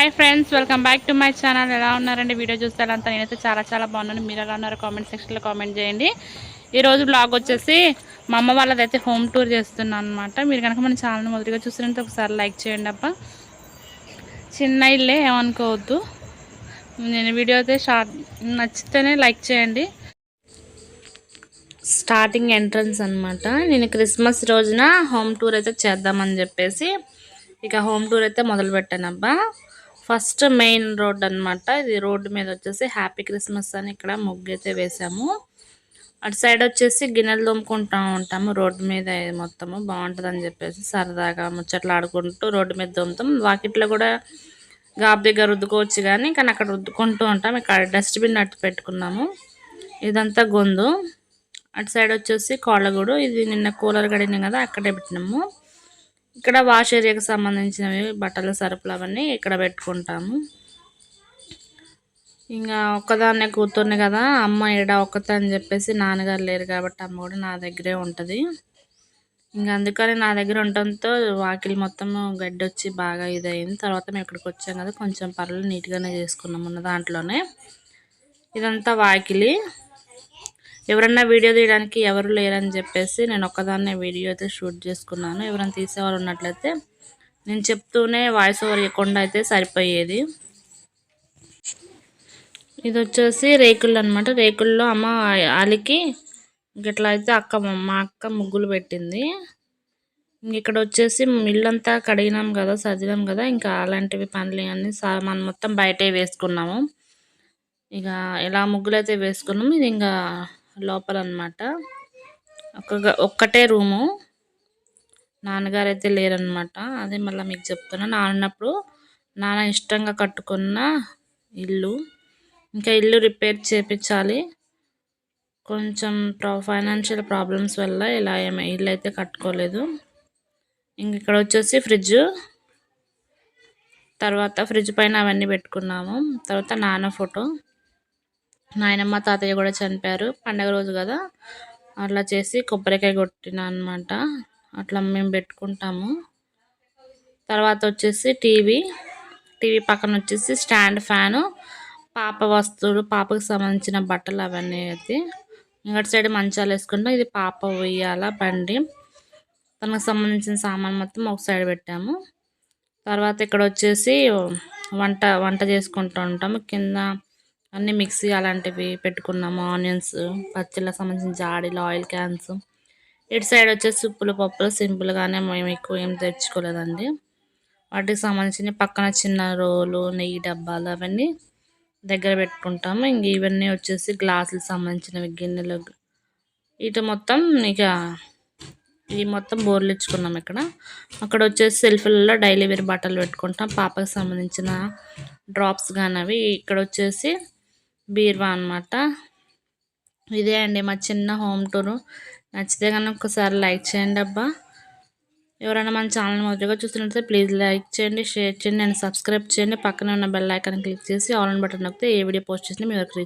Hi friends, welcome back to my channel. ఎలా ఉన్నారండి? Video చూస్తారంతా నేనైతే చాలా బాగున్నాను. మీరు ఎలా ఉన్నారో కామెంట్ సెక్షన్లో కామెంట్ చేయండి. ఈరోజు బ్లాగ్ వచ్చేసి మా అమ్మ వాళ్ళదైతే హోమ్ టూర్ చేస్తున్నాను అనమాట. మీరు కనుక మన ఛానల్ మొదటిగా చూస్తుంటే ఒకసారి లైక్ చేయండి అబ్బా. చిన్న ఇల్లే, ఏమనుకోవద్దు. నేను వీడియో అయితే నచ్చితేనే లైక్ చేయండి. స్టార్టింగ్ ఎంట్రన్స్ అనమాట. నేను క్రిస్మస్ రోజున హోమ్ టూర్ అయితే చేద్దామని చెప్పేసి ఇక హోమ్ టూర్ అయితే మొదలు పెట్టాను అబ్బా. ఫస్ట్ మెయిన్ రోడ్ అనమాట. ఇది రోడ్డు మీద వచ్చేసి హ్యాపీ క్రిస్మస్ అని ఇక్కడ ముగ్గు అయితే వేసాము. అటు సైడ్ వచ్చేసి గిన్నెలు తోముకుంటూ ఉంటాము రోడ్డు మీద. మొత్తము బాగుంటుంది అని చెప్పేసి సరదాగా ముచ్చట్లు ఆడుకుంటూ రోడ్డు మీద తోముతాం. వాకిట్లో కూడా గాబిగా రుద్దుకోవచ్చు, కానీ అక్కడ రుద్దుకుంటూ ఉంటాం. ఇక్కడ డస్ట్బిన్ అట్టు పెట్టుకున్నాము. ఇదంతా గొంతు. అటు సైడ్ వచ్చేసి కోళ్ళగూడు. ఇది నిన్న కూలర్ కడిగినాం కదా, అక్కడే పెట్టినాము. ఇక్కడ వాష్ ఏరియాకి సంబంధించినవి బట్టలు సరుకులు అవన్నీ ఇక్కడ పెట్టుకుంటాము. ఇంకా ఒక్కదాన్నే కూతుర్ని కదా, అమ్మ ఈడ ఒక్కతే అని చెప్పేసి నాన్నగారు లేరు కాబట్టి అమ్మ కూడా నా దగ్గరే ఉంటుంది. ఇంకా అందుకని నా దగ్గర ఉండటంతో వాకిలి మొత్తం గడ్డి వచ్చి బాగా ఇదయింది. తర్వాత మేము ఇక్కడికి వచ్చాం కదా, కొంచెం పర్లేదు నీట్గానే చేసుకున్నాం ఉన్న దాంట్లోనే. ఇదంతా వాకిలి. ఎవరన్నా వీడియో తీయడానికి ఎవరు లేరని చెప్పేసి నేను ఒక్కదాన్నే వీడియో అయితే షూట్ చేసుకున్నాను. ఎవరైనా తీసేవారు ఉన్నట్లయితే నేను చెప్తూనే వాయిస్ ఓవర్ ఇవ్వకుండా అయితే సరిపోయేది. ఇది వచ్చేసి రేకులు అనమాట. రేకుల్లో అమ్మ అలికి ఇట్లా అయితే మా అక్క ముగ్గులు పెట్టింది. ఇక్కడ వచ్చేసి ఇల్లంతా కడిగినాం కదా, సర్దినాం కదా, ఇంకా అలాంటివి పనులు అన్నీ మనం మొత్తం బయటే వేసుకున్నాము. ఇక ఇలా ముగ్గులు అయితే వేసుకున్నాము. ఇది ఇంకా లోపల అనమాట. ఒక్కటే రూము. నాన్నగారు అయితే లేరనమాట. అదే మళ్ళీ మీకు చెప్తున్నా. నాన్నప్పుడు నాన్న ఇష్టంగా కట్టుకున్న ఇల్లు. ఇంకా ఇల్లు రిపేర్ చేపించాలి. కొంచెం ఫైనాన్షియల్ ప్రాబ్లమ్స్ వల్ల ఇలా ఇల్లు అయితే కట్టుకోలేదు. ఇంక ఇక్కడ వచ్చేసి ఫ్రిడ్జ్. తర్వాత ఫ్రిడ్జ్ పైన అవన్నీ పెట్టుకున్నాము. తర్వాత నాన్న ఫోటో. నాయనమ్మ తాతయ్య కూడా చనిపోయారు. పండగ రోజు కదా, అట్లా చేసి కొబ్బరికాయ కొట్టిన అనమాట. అట్లా మేము పెట్టుకుంటాము. తర్వాత వచ్చేసి టీవీ పక్కన వచ్చేసి స్టాండ్ ఫ్యాను, పాప వస్తువులు, పాపకు సంబంధించిన బట్టలు అవన్నీ అయితే. ఇంకటి సైడ్ మంచాలు వేసుకుంటాం. ఇది పాప ఉయ్యాల బండి. తనకు సంబంధించిన సామాన్ మొత్తం ఒక సైడ్ పెట్టాము. తర్వాత ఇక్కడ వచ్చేసి వంట చేసుకుంటూ ఉంటాము. కింద అన్ని మిక్సీ అలాంటివి పెట్టుకున్నాము. ఆనియన్స్, పచ్చళ్ళకి సంబంధించిన జాడీలు, ఆయిల్ క్యాన్స్. ఇటు సైడ్ వచ్చేసి ఉప్పులు పప్పులు సింపుల్గానే, మేము ఎక్కువ ఏం తెచ్చుకోలేదండి. వాటికి సంబంధించిన పక్కన చిన్న రోలు, నెయ్యి డబ్బాలు అవన్నీ దగ్గర పెట్టుకుంటాము. ఇంక ఇవన్నీ వచ్చేసి గ్లాసులకు సంబంధించినవి, గిన్నెలు. ఇటు మొత్తం ఇక ఈ మొత్తం బోర్లు ఇచ్చుకున్నాం. అక్కడ వచ్చేసి సెల్ఫ్లలో డైలీ వేర్ బట్టలు పెట్టుకుంటాం. పాపకు సంబంధించిన డ్రాప్స్ కానీ అవి. ఇక్కడ వచ్చేసి బీరువా అనమాట. ఇదే అండి మా చిన్న హోమ్ టూరు. నచ్చితే కనుక ఒకసారి లైక్ చేయండి అబ్బా. ఎవరైనా మన ఛానల్ మొదటిగా చూస్తున్నట్లయితే ప్లీజ్ లైక్ చేయండి, షేర్ చేయండి అండ్ సబ్స్క్రైబ్ చేయండి. పక్కనే ఉన్న బెల్ ఐకాన్ క్లిక్ చేసి ఆల్ బటన్ నొక్కితే ఏ వీడియో పోస్ట్ చేసినా మీ వరకు